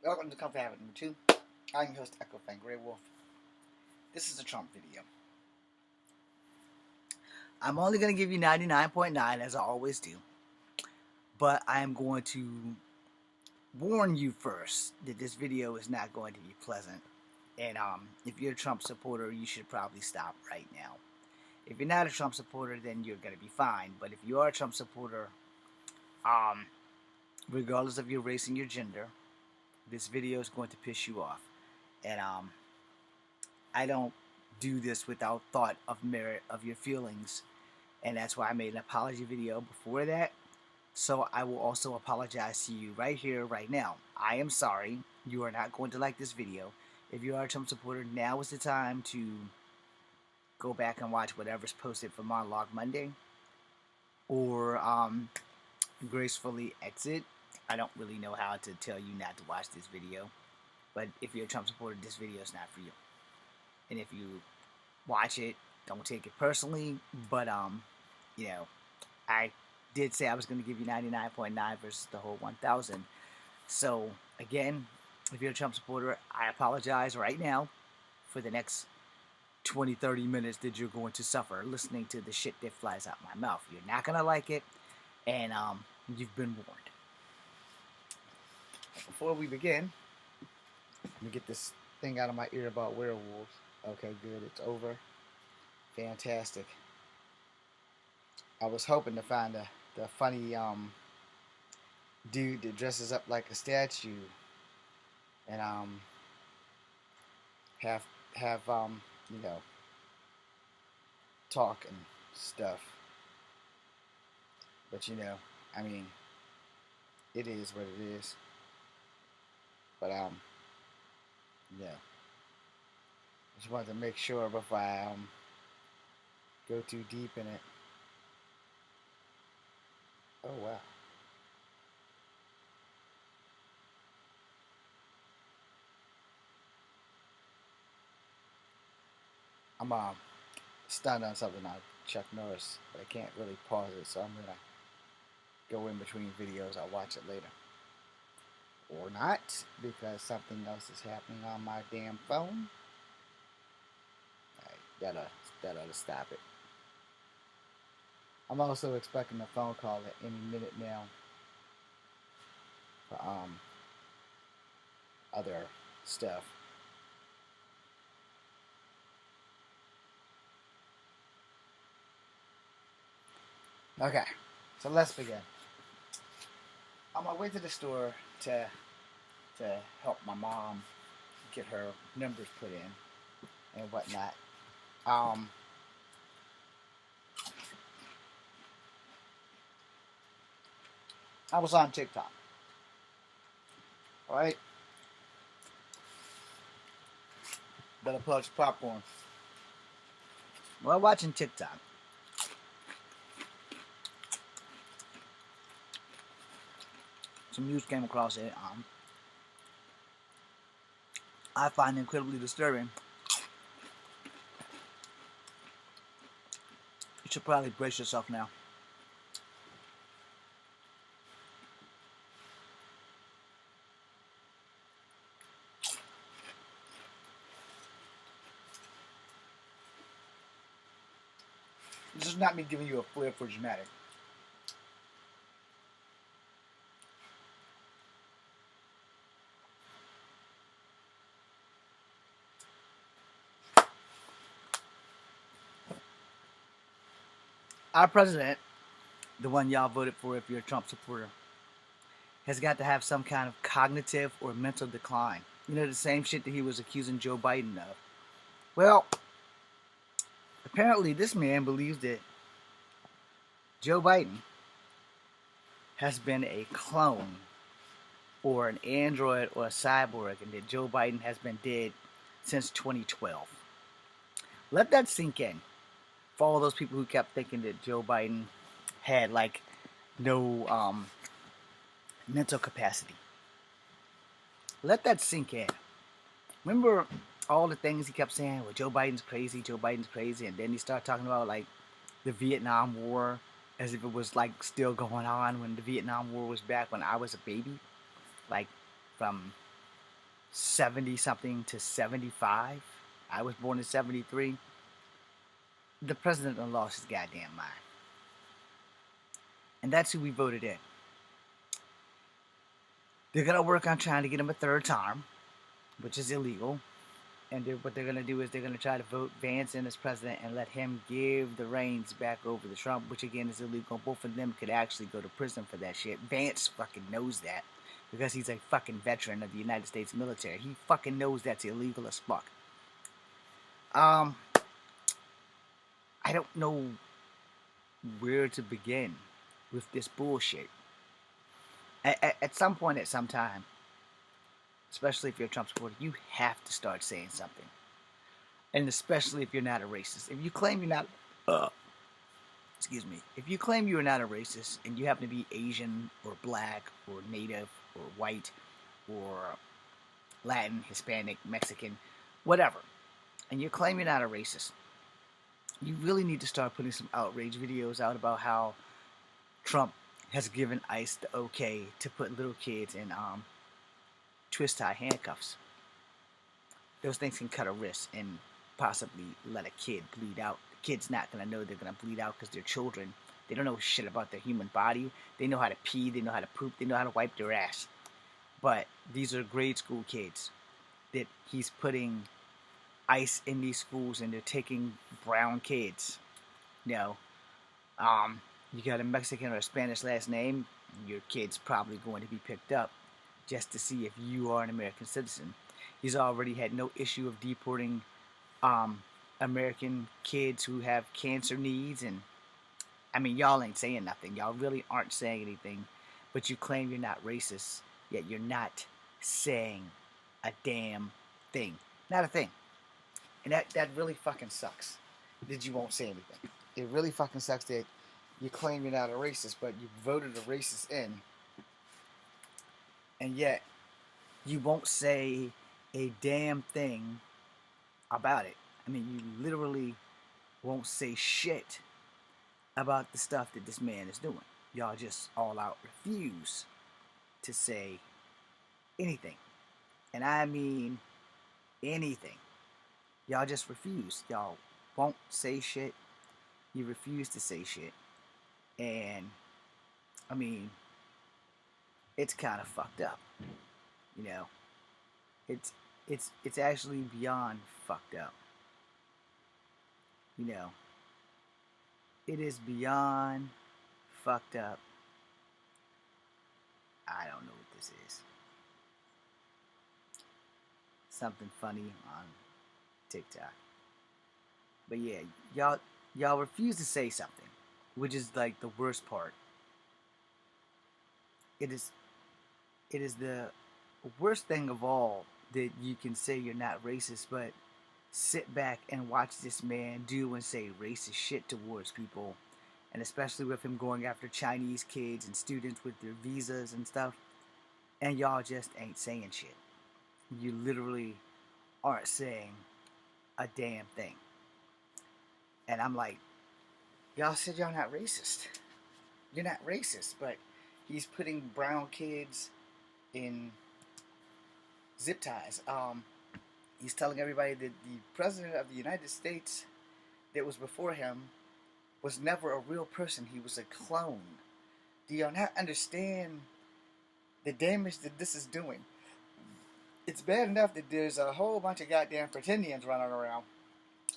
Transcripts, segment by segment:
Welcome to Comfort Habit number 2. I'm your host, Echo Fan Grey Wolf. This is a Trump video. I'm only going to give you 99.9 as I always do. But I am going to warn you first that this video is not going to be pleasant. And if you're a Trump supporter, you should probably stop right now. If you're not a Trump supporter, then you're going to be fine. But if you are a Trump supporter, regardless of your race and your gender, this video is going to piss you off. And I don't do this without thought of merit of your feelings. And that's why I made an apology video before that. So I will also apologize to you right here, right now. I am sorry. You are not going to like this video. If you are a Trump supporter, now is the time to go back and watch whatever's posted for Monologue Monday. Or gracefully exit. I don't really know how to tell you not to watch this video. But if you're a Trump supporter, this video is not for you. And if you watch it, don't take it personally. But, you know, I did say I was going to give you 99.9 versus the whole 1,000. So, again, if you're a Trump supporter, I apologize right now for the next 20, 30 minutes that you're going to suffer listening to the shit that flies out my mouth. You're not going to like it, and you've been warned. Before we begin, let me get this thing out of my ear about werewolves. Okay, good. It's over. Fantastic. I was hoping to find the funny dude that dresses up like a statue and have you know, talk and stuff. But you know, I mean, it is what it is. But yeah. Just wanted to make sure before I go too deep in it. Oh wow. I'm stunned on something on Chuck Norris, but I can't really pause it, so I'm gonna go in between videos. I'll watch it later. Or not, because something else is happening on my damn phone. That ought to stop it. I'm also expecting a phone call at any minute now for other stuff. Okay, so let's begin. On my way to the store to help my mom get her numbers put in and whatnot, I was on TikTok. Alright? Better pull out your popcorn. While watching TikTok, some news came across it. I find incredibly disturbing. You should probably brace yourself now. This is not me giving you a flair for dramatic. Our president, the one y'all voted for if you're a Trump supporter, has got to have some kind of cognitive or mental decline. You know, the same shit that he was accusing Joe Biden of. Well, apparently this man believes that Joe Biden has been a clone or an android or a cyborg, and that Joe Biden has been dead since 2012. Let that sink in. For all those people who kept thinking that Joe Biden had like no mental capacity. Let that sink in. Remember all the things he kept saying, well, Joe Biden's crazy, and then he started talking about like the Vietnam War as if it was like still going on when the Vietnam War was back when I was a baby, like from 70 something to 75. I was born in 73. The president done lost his goddamn mind. And that's who we voted in. They're going to work on trying to get him a third term, which is illegal. And what they're going to do is they're going to try to vote Vance in as president and let him give the reins back over to Trump, which again is illegal. Both of them could actually go to prison for that shit. Vance fucking knows that because he's a fucking veteran of the United States military. He fucking knows that's illegal as fuck. I don't know where to begin with this bullshit. At some point, at some time, especially if you're a Trump supporter, you have to start saying something. And especially if you're not a racist. If you claim you're not, if you claim you are not a racist and you happen to be Asian or black or native or white or Latin, Hispanic, Mexican, whatever, and you claim you're not a racist, you really need to start putting some outrage videos out about how Trump has given ICE the okay to put little kids in twist-tie handcuffs. Those things can cut a wrist and possibly let a kid bleed out. The kid's not going to know they're going to bleed out because they're children. They don't know shit about their human body. They know how to pee, they know how to poop, they know how to wipe their ass. But these are grade school kids that he's putting ICE in these schools, and they're taking brown kids. You know, you got a Mexican or a Spanish last name, your kid's probably going to be picked up just to see if you are an American citizen. He's already had no issue of deporting American kids who have cancer needs. And I mean, y'all ain't saying nothing. Y'all really aren't saying anything, but you claim you're not racist, yet you're not saying a damn thing. Not a thing. And that really fucking sucks that you won't say anything. It really fucking sucks that you claim you're not a racist, but you voted a racist in, and yet you won't say a damn thing about it. I mean, you literally won't say shit about the stuff that this man is doing. Y'all just all out refuse to say anything. And I mean anything. Y'all just refuse. Y'all won't say shit. You refuse to say shit. And I mean, it's kind of fucked up. You know, it's actually beyond fucked up. You know, it is beyond fucked up. I don't know what this is. Something funny on TikTok. But yeah, y'all refuse to say something, which is like the worst part. It is the worst thing of all that you can say you're not racist, but sit back and watch this man do and say racist shit towards people, and especially with him going after Chinese kids and students with their visas and stuff, and y'all just ain't saying shit. You literally aren't saying a damn thing. And I'm like, y'all said y'all not racist. You're not racist, but he's putting brown kids in zip ties. He's telling everybody that the president of the United States that was before him was never a real person. He was a clone. Do y'all not understand the damage that this is doing? It's bad enough that there's a whole bunch of goddamn pretendians running around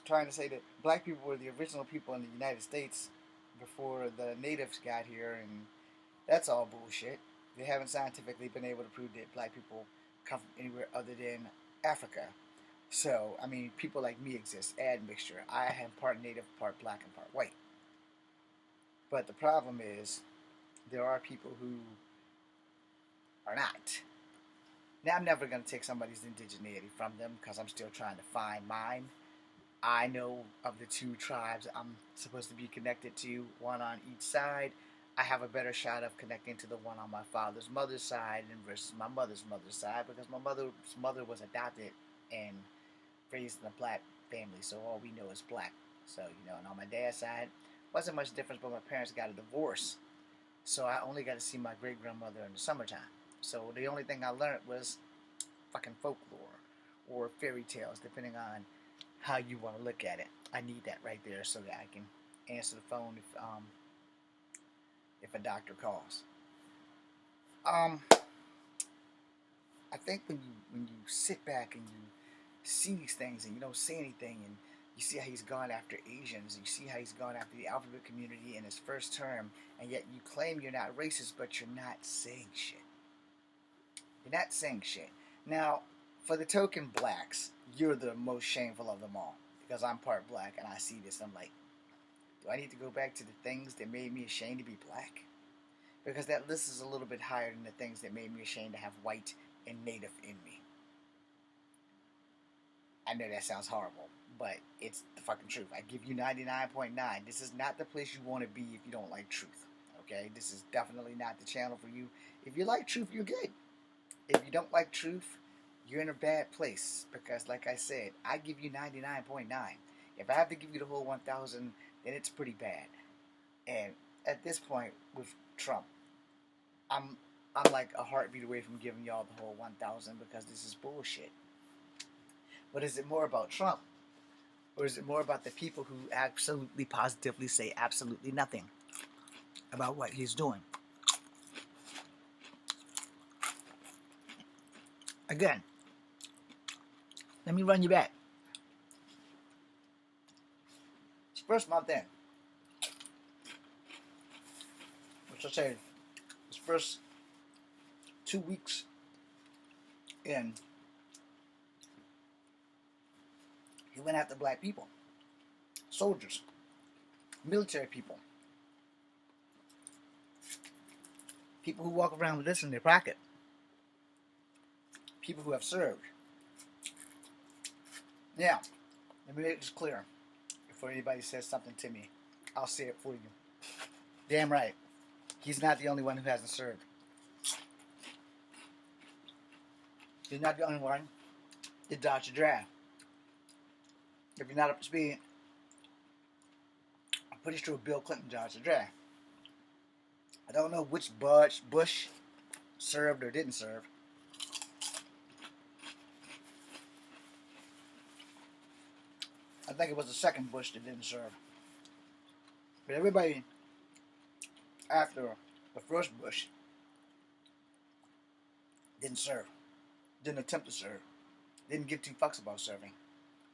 trying to say that black people were the original people in the United States before the natives got here, and that's all bullshit. They haven't scientifically been able to prove that black people come from anywhere other than Africa. So, I mean, people like me exist, admixture. I am part native, part black, and part white. But the problem is, there are people who are not. Now, I'm never going to take somebody's indigeneity from them because I'm still trying to find mine. I know of the two tribes I'm supposed to be connected to, one on each side. I have a better shot of connecting to the one on my father's mother's side versus my mother's side, because my mother's mother was adopted and raised in a black family, so all we know is black. So, you know, and on my dad's side, wasn't much difference, but my parents got a divorce, so I only got to see my great-grandmother in the summertime. So the only thing I learned was fucking folklore or fairy tales, depending on how you want to look at it. I need that right there so that I can answer the phone if a doctor calls. I think when you sit back and you see these things and you don't say anything, and you see how he's gone after Asians, and you see how he's gone after the alphabet community in his first term, and yet you claim you're not racist, but you're not saying shit. You're not saying shit. Now, for the token blacks, you're the most shameful of them all, because I'm part black and I see this and I'm like, do I need to go back to the things that made me ashamed to be black? Because that list is a little bit higher than the things that made me ashamed to have white and native in me. I know that sounds horrible, but it's the fucking truth. I give you 99.9. This is not the place you want to be if you don't like truth. Okay? This is definitely not the channel for you. If you like truth, you're good. If you don't like truth, you're in a bad place. Because, like I said, I give you 99.9. If I have to give you the whole 1,000, then it's pretty bad. And at this point, with Trump, I'm like a heartbeat away from giving y'all the whole 1,000 because this is bullshit. But is it more about Trump? Or is it more about the people who absolutely positively say absolutely nothing about what he's doing? Again, let me run you back. It's first month in. Which I say, it's first 2 weeks in. He went after black people, soldiers, military people, people who walk around with this in their pocket, people who have served. Now, let me make this clear before anybody says something to me. I'll say it for you. Damn right. He's not the only one who hasn't served. He's not the only one that dodged a draft. If you're not up to speed, I'm pretty sure Bill Clinton dodged the draft. I don't know which Bush served or didn't serve. I think it was the second Bush that didn't serve. But everybody after the first Bush didn't serve. Didn't attempt to serve. Didn't give two fucks about serving.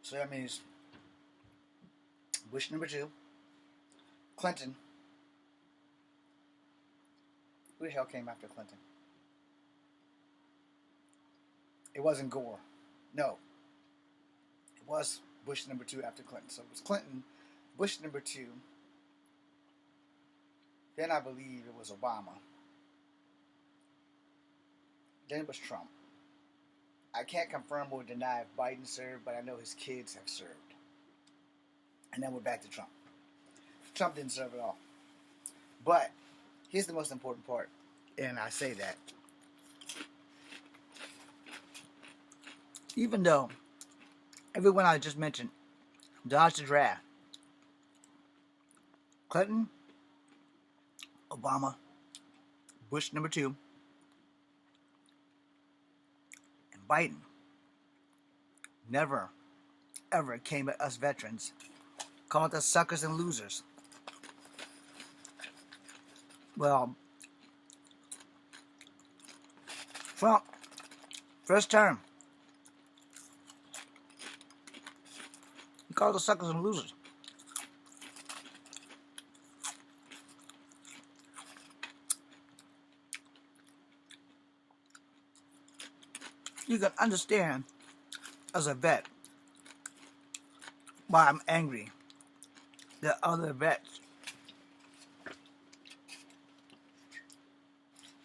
So that means Bush number 2, Clinton. Who the hell came after Clinton? It wasn't Gore. No. It was Bush number 2 after Clinton. So it was Clinton, Bush number 2. Then I believe it was Obama. Then it was Trump. I can't confirm or deny if Biden served, but I know his kids have served. And then we're back to Trump. Trump didn't serve at all. But here's the most important part, and I say that. Even though everyone I just mentioned dodged the draft, Clinton, Obama, Bush number 2, and Biden never, ever came at us veterans, called us suckers and losers. Well, Trump, first term, he called us suckers and losers. You can understand, as a vet, why I'm angry that other vets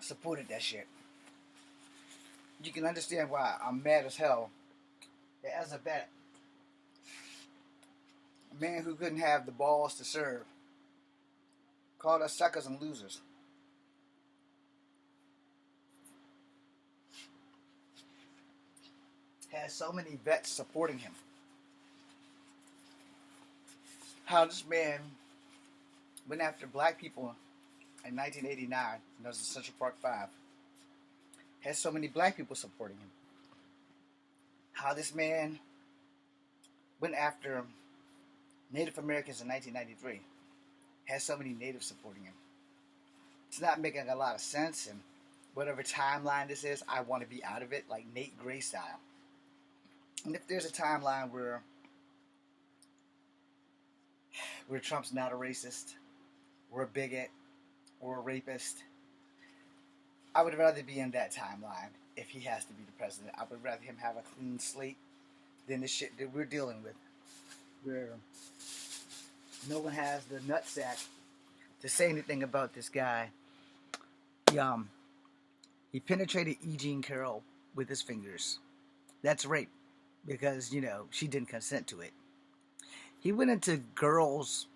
supported that shit. You can understand why I'm mad as hell that as a vet, a man who couldn't have the balls to serve called us suckers and losers. Has so many vets supporting him. How this man went after black people in 1989, and that was in Central Park 5. Has so many black people supporting him. how this man went after Native Americans in 1993. Has so many natives supporting him. It's not making a lot of sense, and whatever timeline this is, I want to be out of it, like Nate Gray style. And if there's a timeline where Trump's not a racist, or a bigot, or a rapist, I would rather be in that timeline if he has to be the president. I would rather him have a clean slate than the shit that we're dealing with, where no one has the nutsack to say anything about this guy. He penetrated E. Jean Carroll with his fingers. That's rape because, she didn't consent to it. He went into girls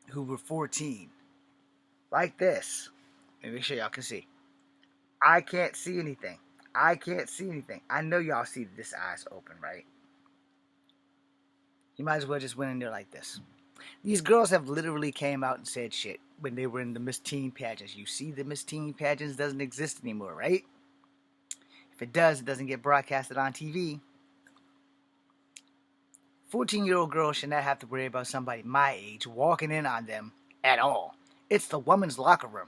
who were 14 like this. Let me make sure y'all can see. I can't see anything. I know y'all see this eyes open, right? You might as well just went in there like this. These girls have literally came out and said shit when they were in the Miss Teen pageants. You see, the Miss Teen pageants doesn't exist anymore, right? If it does, it doesn't get broadcasted on TV. 14-year-old girls should not have to worry about somebody my age walking in on them at all. It's the woman's locker room.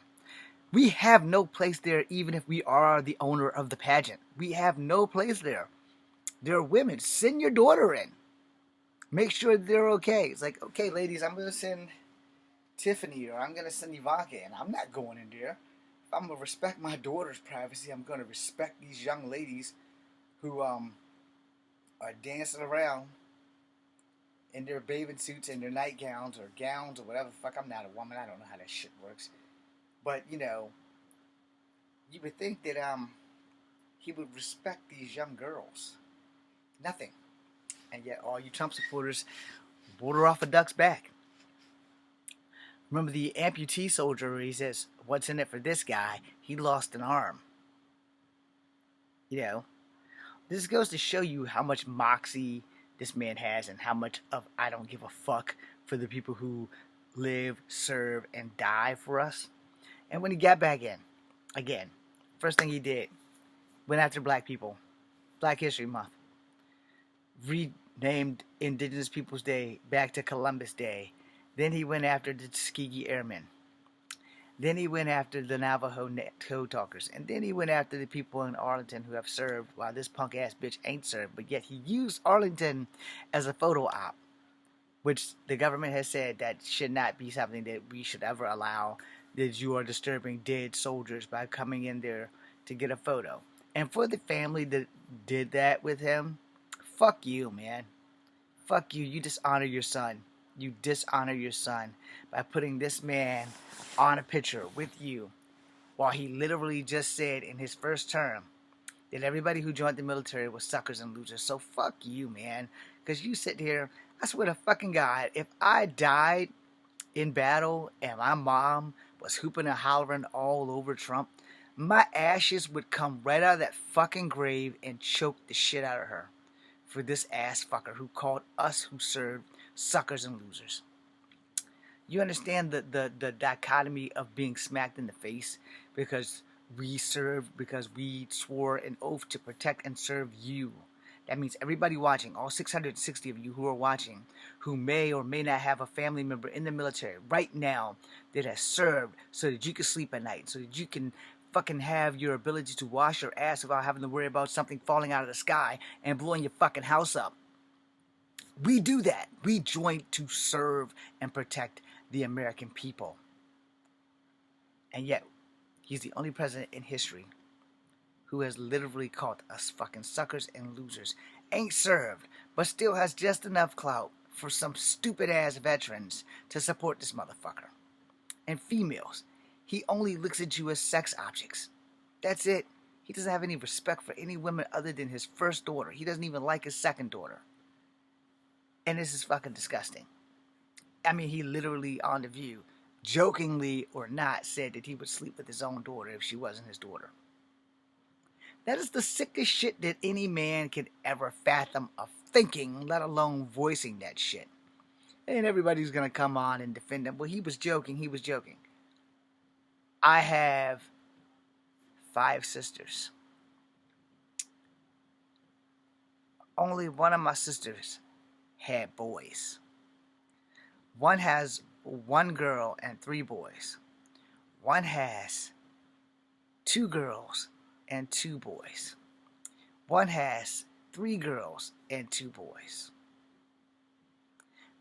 We have no place there even if we are the owner of the pageant. We have no place there. There are women. Send your daughter in. Make sure they're okay. It's like, okay, ladies, I'm going to send Tiffany or I'm going to send Ivanka in. I'm not going in there. If I'm going to respect my daughter's privacy, I'm going to respect these young ladies who are dancing around in their bathing suits and their nightgowns or gowns or whatever the fuck. I'm not a woman. I don't know how that shit works. But, you would think that he would respect these young girls. Nothing. And yet all you Trump supporters vote her off a duck's back. Remember the amputee soldier where he says, what's in it for this guy? He lost an arm. This goes to show you how much moxie this man has and how much of I don't give a fuck for the people who live, serve, and die for us. And when he got back in, again, first thing he did, went after black people. Black History Month. Renamed Indigenous Peoples Day back to Columbus Day. Then he went after the Tuskegee Airmen. Then he went after the Navajo Code Talkers. And then he went after the people in Arlington who have served while this punk ass bitch ain't served. But yet he used Arlington as a photo op, which the government has said that should not be something that we should ever allow, that you are disturbing dead soldiers by coming in there to get a photo. And for the family that did that with him, fuck you, man. Fuck you. You dishonor your son. You dishonor your son by putting this man on a picture with you while he literally just said in his first term that everybody who joined the military was suckers and losers. So fuck you, man. Because you sit here, I swear to fucking God, if I died in battle and my mom was hooping and hollering all over Trump, my ashes would come right out of that fucking grave and choke the shit out of her for this ass fucker who called us who served suckers and losers. You understand the dichotomy of being smacked in the face because we served, because we swore an oath to protect and serve you. That means everybody watching, all 660 of you who are watching, who may or may not have a family member in the military right now that has served so that you can sleep at night, so that you can fucking have your ability to wash your ass without having to worry about something falling out of the sky and blowing your fucking house up. We do that. We join to serve and protect the American people. And yet, he's the only president in history who has literally called us fucking suckers and losers. Ain't served, but still has just enough clout for some stupid ass veterans to support this motherfucker. And females, he only looks at you as sex objects. That's it. He doesn't have any respect for any women other than his first daughter. He doesn't even like his second daughter. And this is fucking disgusting. I mean, he literally, on The View, jokingly or not, said that he would sleep with his own daughter if she wasn't his daughter. That is the sickest shit that any man could ever fathom of thinking, let alone voicing that shit. And everybody's going to come on and defend him. Well, he was joking. I have 5 sisters. only one of my sisters had boys. One has one girl and three boys. One has two girls and two boys. One has three girls and two boys.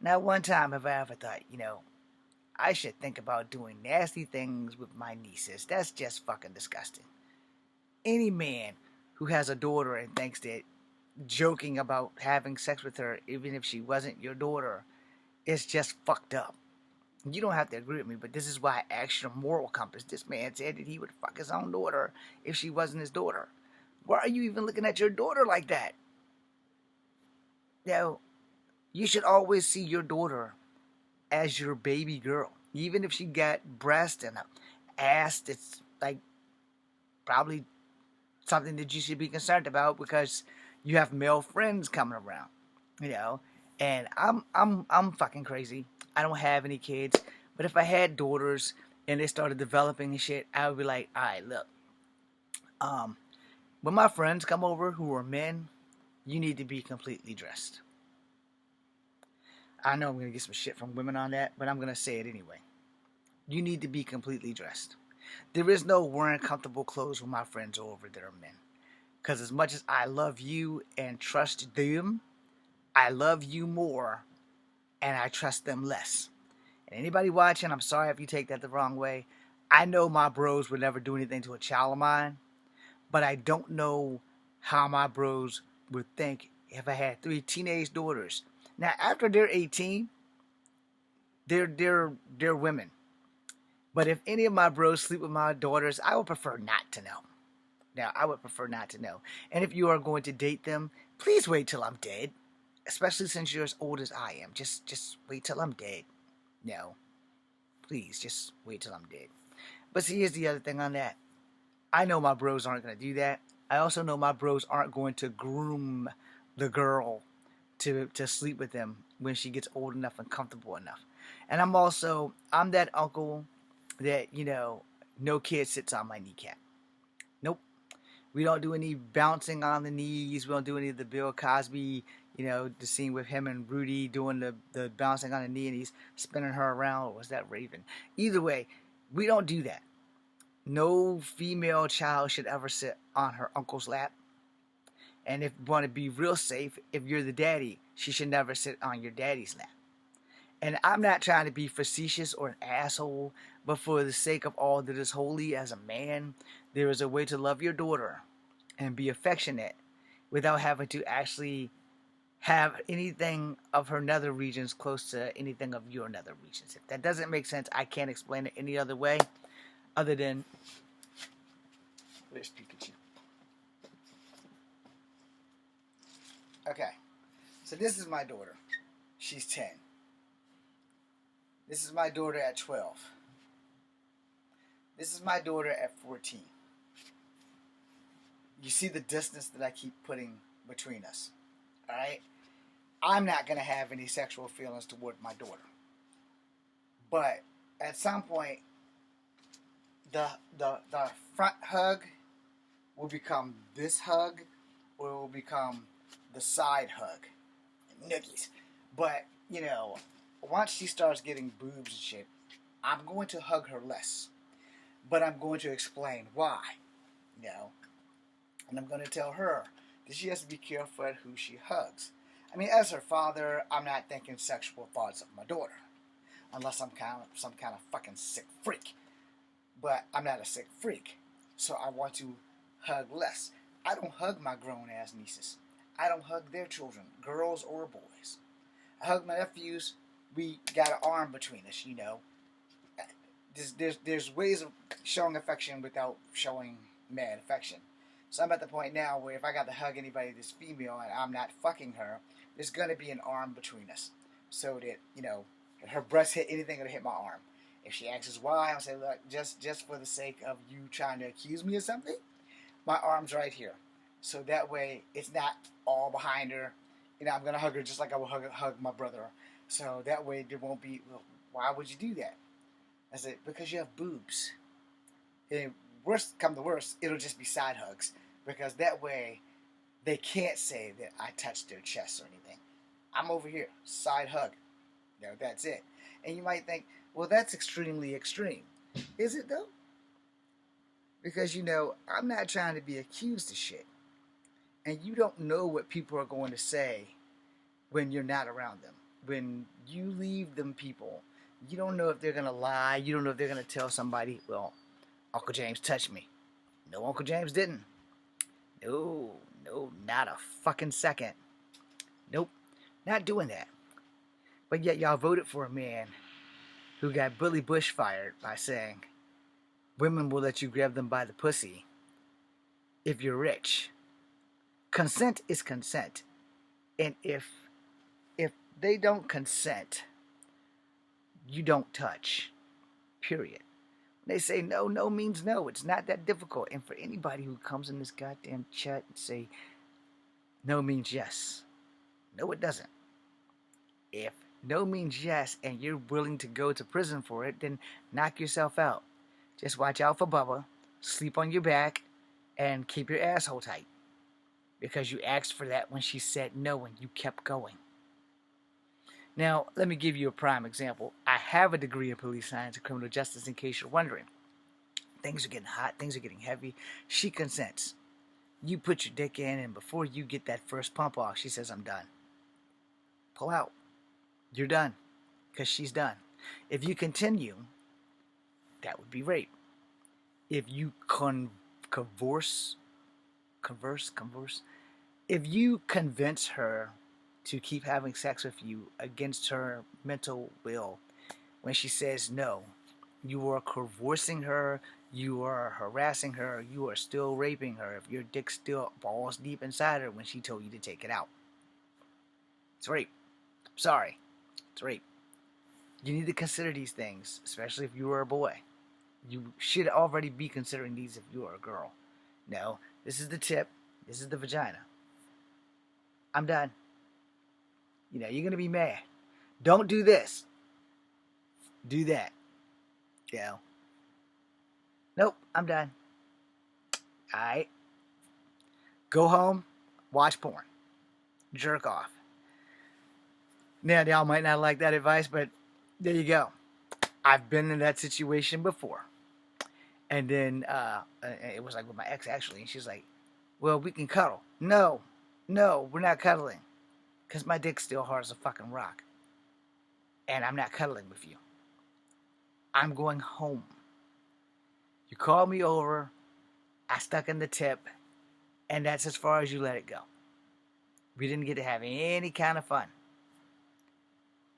Now, one time have I ever thought, I should think about doing nasty things with my nieces. That's just fucking disgusting. Any man who has a daughter and thinks that joking about having sex with her, even if she wasn't your daughter, is just fucked up. You don't have to agree with me, but this is why I asked your moral compass. This man said that he would fuck his own daughter if she wasn't his daughter. Why are you even looking at your daughter like that? You should always see your daughter as your baby girl. Even if she got breast and an ass that's like probably something that you should be concerned about because you have male friends coming around, And I'm fucking crazy. I don't have any kids, but if I had daughters and they started developing and shit, I would be like, all right, look, when my friends come over who are men, you need to be completely dressed. I know I'm gonna get some shit from women on that, but I'm gonna say it anyway. You need to be completely dressed. There is no wearing comfortable clothes when my friends are over that are men. Because as much as I love you and trust them, I love you more and I trust them less. And anybody watching, I'm sorry if you take that the wrong way. I know my bros would never do anything to a child of mine, but I don't know how my bros would think if I had three teenage daughters. Now, after they're 18, they're women. But if any of my bros sleep with my daughters, I would prefer not to know. Now, I would prefer not to know. And if you are going to date them, please wait till I'm dead. Especially since you're as old as I am. Just wait till I'm dead. No. Please, just wait till I'm dead. But see, here's the other thing on that. I know my bros aren't going to do that. I also know my bros aren't going to groom the girl to sleep with them when she gets old enough and comfortable enough. And I'm that uncle that, no kid sits on my kneecap. Nope. We don't do any bouncing on the knees. We don't do any of the Bill Cosby, the scene with him and Rudy doing the bouncing on the knee and he's spinning her around. Or was that Raven? Either way, we don't do that. No female child should ever sit on her uncle's lap. And if you want to be real safe, if you're the daddy, she should never sit on your daddy's lap. And I'm not trying to be facetious or an asshole, but for the sake of all that is holy as a man, there is a way to love your daughter and be affectionate without having to actually have anything of her nether regions close to anything of your nether regions. If that doesn't make sense, I can't explain it any other way other than... Where's Pikachu? Okay, so this is my daughter. She's 10. This is my daughter at 12. This is my daughter at 14. You see the distance that I keep putting between us. Alright? I'm not going to have any sexual feelings toward my daughter. But at some point, the front hug will become this hug, or it will become the side hug. Noogies. But, once she starts getting boobs and shit, I'm going to hug her less. But I'm going to explain why. And I'm going to tell her that she has to be careful at who she hugs. I mean, as her father, I'm not thinking sexual thoughts of my daughter. Unless I'm some kind of fucking sick freak. But I'm not a sick freak. So I want to hug less. I don't hug my grown-ass nieces. I don't hug their children, girls or boys. I hug my nephews. We got an arm between us, There's ways of showing affection without showing mad affection. So I'm at the point now where if I got to hug anybody that's female and I'm not fucking her, there's going to be an arm between us. So that, if her breast hit anything, it'll hit my arm. If she asks why, I'll say, look, just for the sake of you trying to accuse me of something, my arm's right here. So that way, it's not all behind her. I'm going to hug her just like I would hug my brother. So that way, there won't be, well, why would you do that? I said, because you have boobs. And worst come to worst, it'll just be side hugs. Because that way, they can't say that I touched their chest or anything. I'm over here, side hug. That's it. And you might think, well, that's extremely extreme. Is it though? Because I'm not trying to be accused of shit. And you don't know what people are going to say when you're not around them. When you leave them people, you don't know if they're going to lie. You don't know if they're going to tell somebody, well, Uncle James touched me. No, Uncle James didn't. No, not a fucking second. Nope, not doing that. But yet y'all voted for a man who got Billy Bush fired by saying, women will let you grab them by the pussy if you're rich. Consent is consent. And if they don't consent, you don't touch. Period. They say no means no. It's not that difficult. And for anybody who comes in this goddamn chat and say no means yes. No, it doesn't. If no means yes and you're willing to go to prison for it, then knock yourself out. Just watch out for Bubba, sleep on your back, and keep your asshole tight. Because you asked for that when she said no and you kept going. Now, let me give you a prime example. I have a degree in police science and criminal justice in case you're wondering. Things are getting hot. Things are getting heavy. She consents. You put your dick in, and before you get that first pump off, she says, I'm done. Pull out. You're done. Because she's done. If you continue, that would be rape. If you converse, if you convince her to keep having sex with you against her mental will, when she says no, you are coercing her, you are harassing her, you are still raping her if your dick still balls deep inside her when she told you to take it out. It's rape. Sorry. It's rape. You need to consider these things, especially if you are a boy. You should already be considering these if you are a girl. No, this is the tip. This is the vagina. I'm done. You're going to be mad. Don't do this. Do that. Nope, I'm done. Alright. Go home. Watch porn. Jerk off. Now, y'all might not like that advice, but there you go. I've been in that situation before. And then it was like with my ex, actually. And she's like, well, we can cuddle. No, we're not cuddling. Because my dick's still hard as a fucking rock. And I'm not cuddling with you. I'm going home. You called me over. I stuck in the tip. And that's as far as you let it go. We didn't get to have any kind of fun.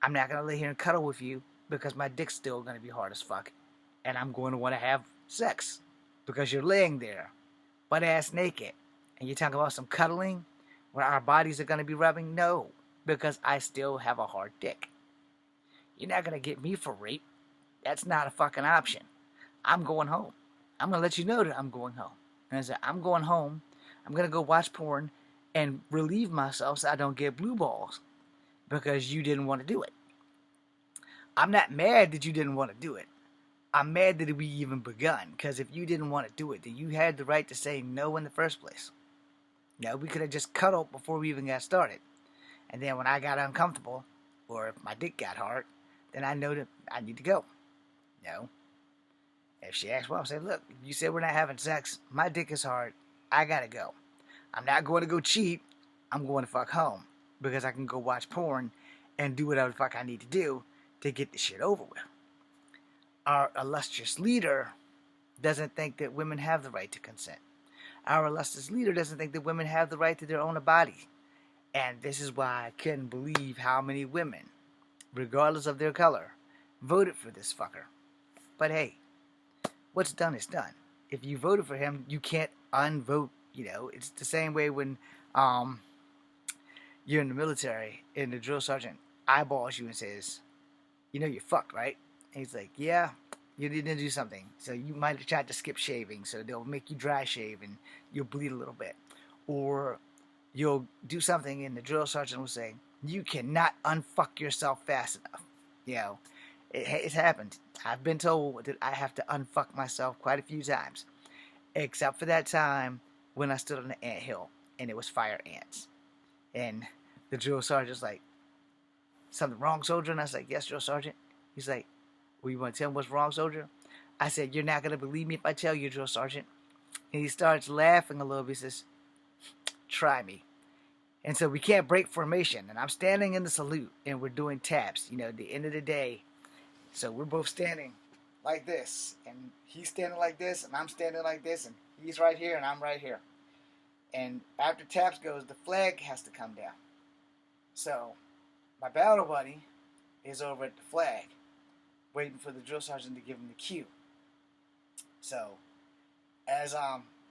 I'm not going to lay here and cuddle with you because my dick's still going to be hard as fuck. And I'm going to want to have sex because you're laying there butt ass naked. And you're talking about some cuddling where our bodies are going to be rubbing? No, because I still have a hard dick. You're not going to get me for rape. That's not a fucking option. I'm going home. I'm going to let you know that I'm going home. And I said, I'm going home. I'm going to go watch porn and relieve myself so I don't get blue balls because you didn't want to do it. I'm not mad that you didn't want to do it. I'm mad that we even begun, because if you didn't want to do it, then you had the right to say no in the first place. We could have just cuddled before we even got started. And then when I got uncomfortable, or if my dick got hard, then I know that I need to go. If she asks, well, I'll say, look, you said we're not having sex. My dick is hard. I gotta go. I'm not going to go cheat. I'm going to fuck home. Because I can go watch porn and do whatever the fuck I need to do to get this shit over with. Our illustrious leader doesn't think that women have the right to consent. Our illustrious leader doesn't think that women have the right to their own body. And this is why I couldn't believe how many women, regardless of their color, voted for this fucker. But hey, what's done is done. If you voted for him, you can't unvote. It's the same way when you're in the military and the drill sergeant eyeballs you and says, you're fucked, right? And he's like, yeah, you need to do something. So you might have tried to skip shaving, so they'll make you dry shave and you'll bleed a little bit. Or you'll do something and the drill sergeant will say, you cannot unfuck yourself fast enough. It's happened. I've been told that I have to unfuck myself quite a few times. Except for that time when I stood on the anthill and it was fire ants. And the drill sergeant's like, something wrong, soldier? And I was like, yes, drill sergeant. He's like, well, you want to tell me what's wrong, soldier? I said, you're not going to believe me if I tell you, drill sergeant. And he starts laughing a little bit. He says, try me. And so we can't break formation. And I'm standing in the salute, and we're doing taps, you know, at the end of the day. So we're both standing like this. And he's standing like this, and I'm standing like this. And he's right here, and I'm right here. And after taps goes, the flag has to come down. So my battle buddy is over at the flag, waiting for the drill sergeant to give him the cue. So as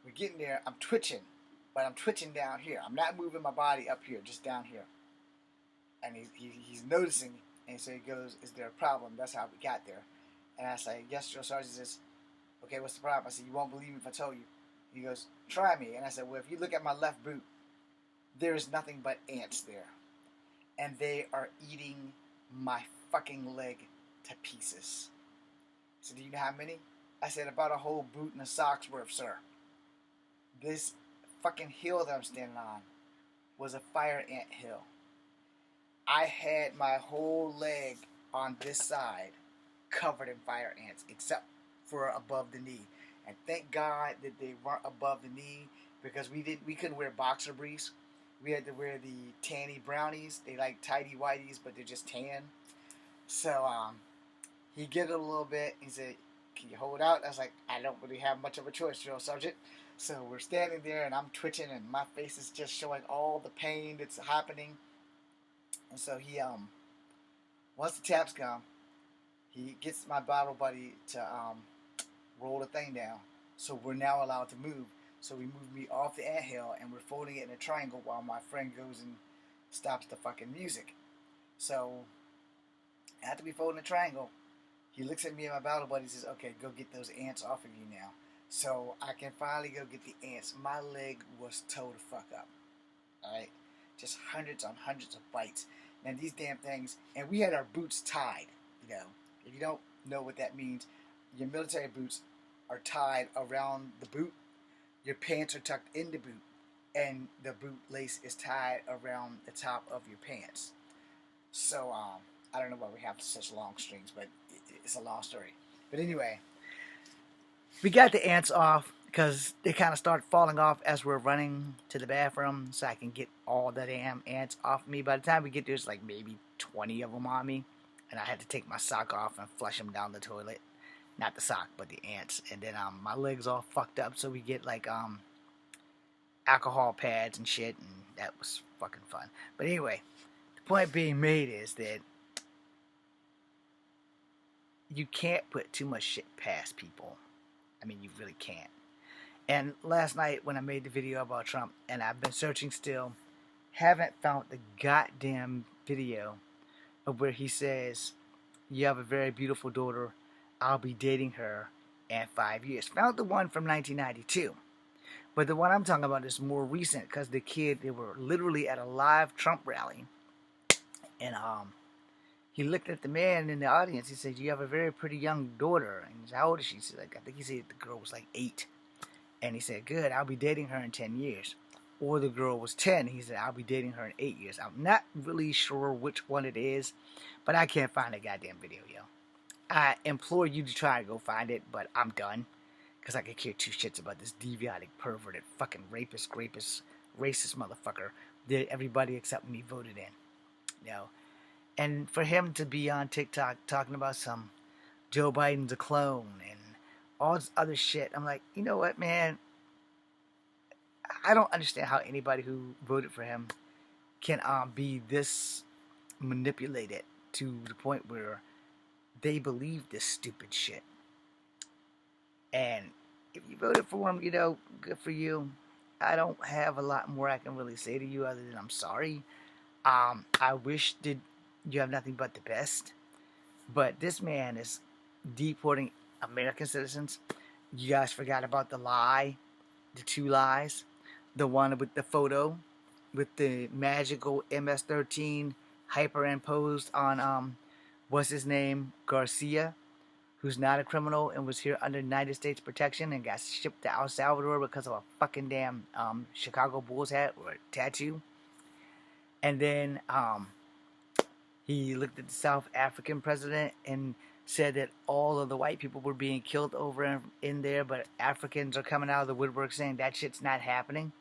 we're getting there, I'm twitching, but I'm twitching down here. I'm not moving my body up here, just down here. And he's noticing, and so he goes, is there a problem? That's how we got there. And I say, yes, drill sergeant. He says, okay, what's the problem? I said, you won't believe me if I told you. He goes, try me. And I said, well, if you look at my left boot, there is nothing but ants there. And they are eating my fucking leg to pieces. So do you know how many? I said, about a whole boot and a sock's worth, sir. This fucking hill that I'm standing on was a fire ant hill. I had my whole leg on this side covered in fire ants, except for above the knee. And thank God that they weren't above the knee, because we couldn't wear boxer briefs. We had to wear the tanny brownies. They like tidy whities, but they're just tan. So he giggled a little bit. He said, can you hold out? I was like, I don't really have much of a choice, drill sergeant. So we're standing there, and I'm twitching, and my face is just showing all the pain that's happening. And so he, once the taps come, he gets my battle buddy to roll the thing down. So we're now allowed to move. So we move me off the anthill, and we're folding it in a triangle while my friend goes and stops the fucking music. So after we fold in a triangle, he looks at me and my battle buddy and says, okay, go get those ants off of you now. So I can finally go get the ants. My leg was towed the fuck up. Alright? Just hundreds on hundreds of bites. Now these damn things, and we had our boots tied, you know. If you don't know what that means, your military boots are tied around the boot. Your pants are tucked in the boot, and the boot lace is tied around the top of your pants. So, I don't know why we have such long strings, but it's a long story. But anyway, we got the ants off because they kind of started falling off as we're running to the bathroom, so I can get all the damn ants off me. By the time we get there, there's like maybe 20 of them on me, and I had to take my sock off and flush them down the toilet. Not the sock, but the ants. And then my legs all fucked up, so we get like alcohol pads and shit, and that was fucking fun. But anyway, the point being made is that you can't put too much shit past people. I mean, you really can't. And last night when I made the video about Trump, and I've been searching still, haven't found the goddamn video of where he says, you have a very beautiful daughter, I'll be dating her in 5 years. Found the one from 1992. But the one I'm talking about is more recent, because the kid, they were literally at a live Trump rally. And he looked at the man in the audience. He said, you have a very pretty young daughter. And he said, how old is she? He said, I think he said the girl was like 8. And he said, good, I'll be dating her in 10 years. Or the girl was 10. He said, I'll be dating her in 8 years. I'm not really sure which one it is, but I can't find a goddamn video, yo. I implore you to try to go find it, but I'm done. Because I could care two shits about this deviatic, perverted, fucking rapist, racist motherfucker that everybody except me voted in. You know? And for him to be on TikTok talking about some Joe Biden's a clone and all this other shit, I'm like, you know what, man? I don't understand how anybody who voted for him can be this manipulated to the point where they believe this stupid shit. And if you voted for him, you know, good for you. I don't have a lot more I can really say to you other than I'm sorry. I wish that you have nothing but the best. But this man is deporting American citizens. You guys forgot about the lie, the 2 lies. The one with the photo with the magical MS-13 hyperimposed on, what's his name, Garcia, who's not a criminal and was here under United States protection and got shipped to El Salvador because of a fucking damn Chicago Bulls hat or tattoo. And then he looked at the South African president and said that all of the white people were being killed over in there, but Africans are coming out of the woodwork saying that shit's not happening.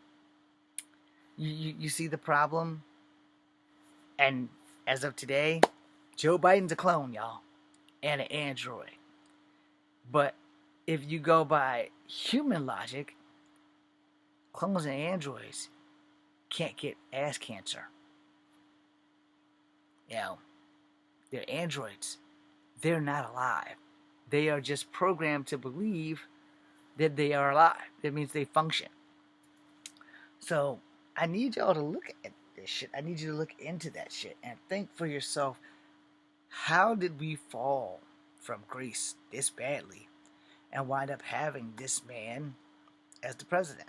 You see the problem? And as of today, Joe Biden's a clone, y'all, and an android. But if you go by human logic, clones and androids can't get ass cancer. You know, they're androids. They're not alive. They are just programmed to believe that they are alive. That means they function. So I need y'all to look at this shit. I need you to look into that shit and think for yourself, how did we fall from grace this badly and wind up having this man as the president?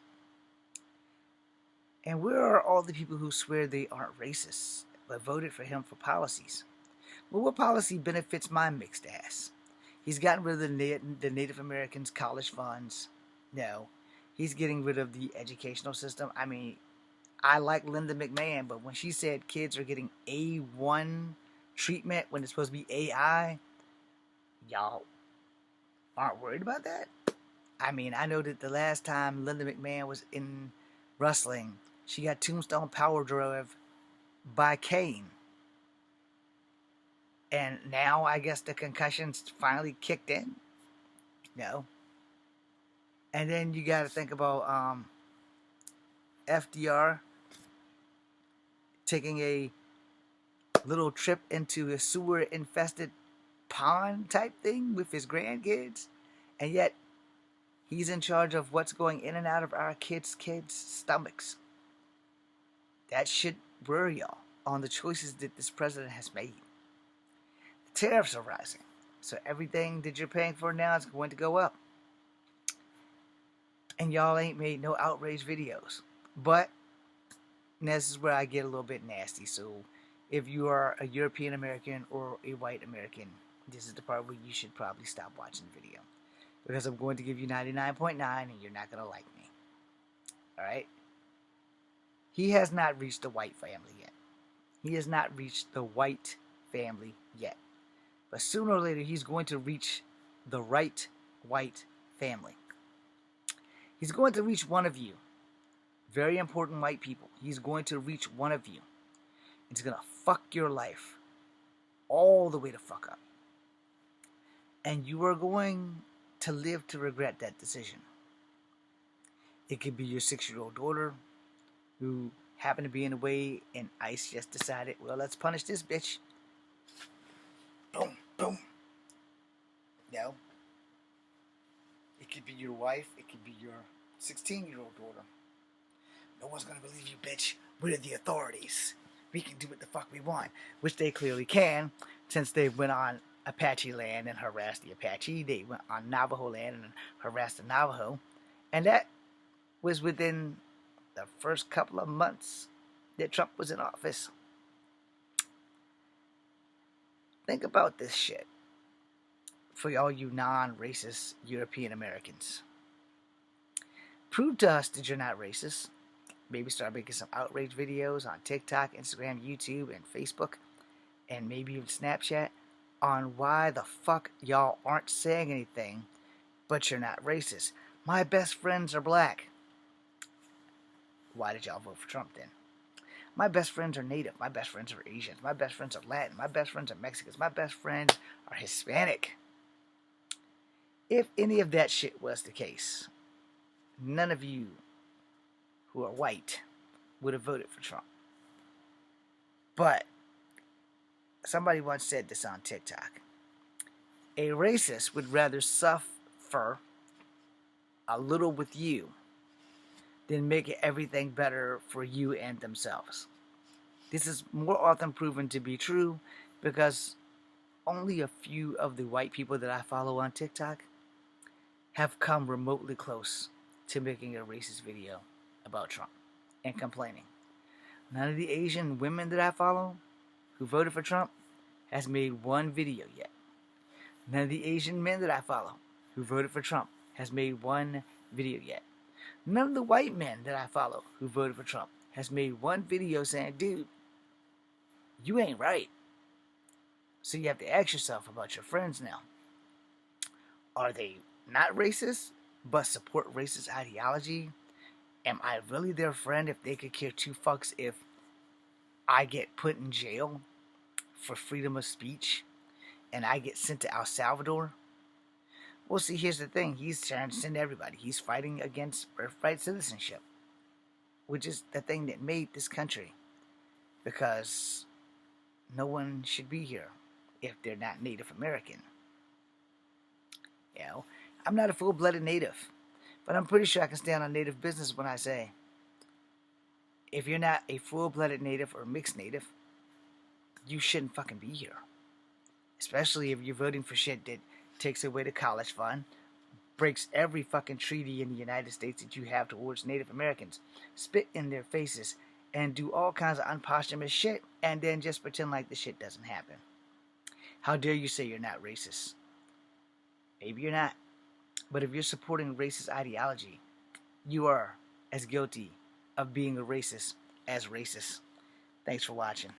And where are all the people who swear they aren't racist but voted for him for policies? Well, what policy benefits my mixed ass? He's gotten rid of the Native Americans' college funds. No. He's getting rid of the educational system. I mean, I like Linda McMahon, but when she said kids are getting A1 treatment when it's supposed to be AI, y'all aren't worried about that? I mean, I know that the last time Linda McMahon was in wrestling, she got tombstone power drove by Kane. And now I guess the concussions finally kicked in. No. And then you got to think about FDR taking a little trip into a sewer-infested pond type thing with his grandkids. And yet, he's in charge of what's going in and out of our kids' stomachs. That should worry y'all on the choices that this president has made. The tariffs are rising. So everything that you're paying for now is going to go up. And y'all ain't made no outrage videos. But this is where I get a little bit nasty. So if you are a European American or a white American, this is the part where you should probably stop watching the video. Because I'm going to give you 99.9 and you're not going to like me. Alright? He has not reached the white family yet. He has not reached the white family yet. But sooner or later, he's going to reach the right white family. He's going to reach one of you. Very important white people. He's going to reach one of you. It's going to fuck your life all the way to fuck up. And you are going to live to regret that decision. It could be your 6-year-old daughter who happened to be in the way and ICE just decided, well, let's punish this bitch. Boom, boom. No. It could be your wife. It could be your 16-year-old daughter. No one's going to believe you, bitch. We're the authorities. We can do what the fuck we want. Which they clearly can, since they went on Apache land and harassed the Apache. They went on Navajo land and harassed the Navajo. And that was within the first couple of months that Trump was in office. Think about this shit for all you non-racist European Americans. Prove to us that you're not racist. Maybe start making some outrage videos on TikTok, Instagram, YouTube, and Facebook, and maybe even Snapchat on why the fuck y'all aren't saying anything, but you're not racist. My best friends are black. Why did y'all vote for Trump then? My best friends are Native. My best friends are Asians. My best friends are Latin. My best friends are Mexicans. My best friends are Hispanic. If any of that shit was the case, none of you who are white would have voted for Trump. But somebody once said this on TikTok. A racist would rather suffer a little with you than make everything better for you and themselves. This is more often proven to be true because only a few of the white people that I follow on TikTok have come remotely close to making a racist video about Trump and complaining. None of the Asian women that I follow who voted for Trump has made one video yet. None of the Asian men that I follow who voted for Trump has made one video yet. None of the white men that I follow who voted for Trump has made one video saying, dude, you ain't right. So you have to ask yourself about your friends now. Are they not racist, but support racist ideology? Am I really their friend if they could care two fucks if I get put in jail for freedom of speech and I get sent to El Salvador? Well, see, here's the thing. He's trying to send everybody. He's fighting against birthright citizenship, which is the thing that made this country. Because no one should be here if they're not Native American. You know, I'm not a full-blooded Native, but I'm pretty sure I can stand on Native business when I say, if you're not a full-blooded Native or mixed Native, you shouldn't fucking be here. Especially if you're voting for shit that takes away the college fund, breaks every fucking treaty in the United States that you have towards Native Americans, spit in their faces, and do all kinds of unposthumous shit, and then just pretend like the shit doesn't happen. How dare you say you're not racist? Maybe you're not. But if you're supporting racist ideology, you are as guilty of being a racist as racist. Thanks for watching.